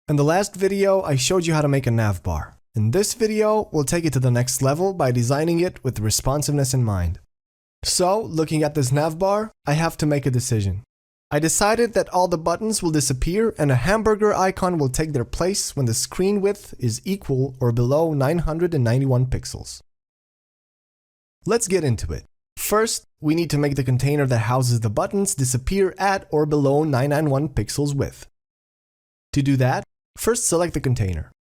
In the last video, I showed you how to make a navbar. In this video, we'll take it to the next level by designing it with responsiveness in mind. So, looking at this navbar, I have to make a decision. I decided that all the buttons will disappear and a hamburger icon will take their place when the screen width is equal or below 991 pixels. Let's get into it. First, we need to make the container that houses the buttons disappear at or below 991 pixels width. To do that, first select the container.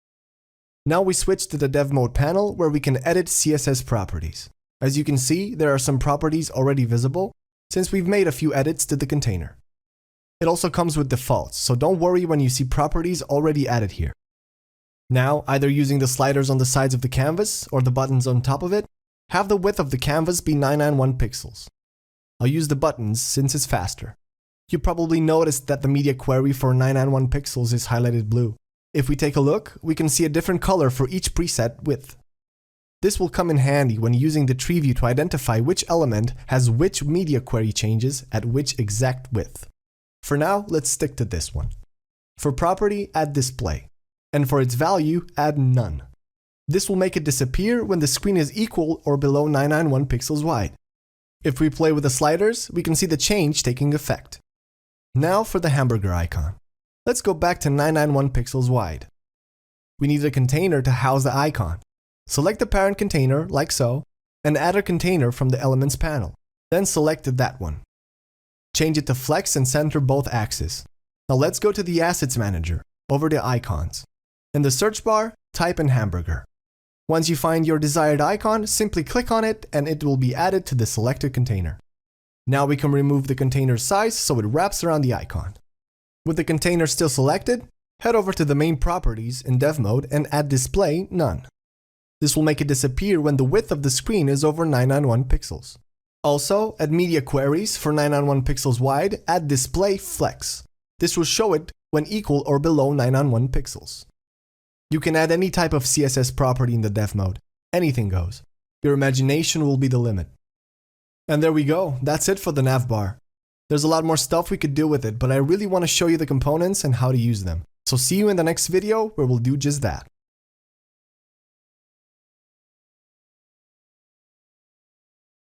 Now we switch to the Dev Mode panel where we can edit CSS properties. As you can see, there are some properties already visible since we've made a few edits to the container. It also comes with defaults, so don't worry when you see properties already added here. Now, either using the sliders on the sides of the canvas or the buttons on top of it, have the width of the canvas be 991 pixels. I'll use the buttons since it's faster. You probably noticed that the media query for 991 pixels is highlighted blue. If we take a look, we can see a different color for each preset width. This will come in handy when using the tree view to identify which element has which media query changes at which exact width. For now, let's stick to this one. For property, add display. And for its value, add none. This will make it disappear when the screen is equal or below 991 pixels wide. If we play with the sliders, we can see the change taking effect. Now for the hamburger icon. Let's go back to 991 pixels wide. We need a container to house the icon. Select the parent container, like so, and add a container from the Elements panel. Then select that one. Change it to Flex and center both axes. Now let's go to the Assets Manager, over the icons. In the search bar, type in hamburger. Once you find your desired icon, simply click on it and it will be added to the selected container. Now we can remove the container's size so it wraps around the icon. With the container still selected, head over to the main properties in Dev Mode and add display none. This will make it disappear when the width of the screen is over 991 pixels. Also, add media queries for 991 pixels wide, add display flex. This will show it when equal or below 991 pixels. You can add any type of CSS property in the Dev Mode. Anything goes. Your imagination will be the limit. And there we go, that's it for the navbar. There's a lot more stuff we could do with it, but I really want to show you the components and how to use them. So see you in the next video where we'll do just that.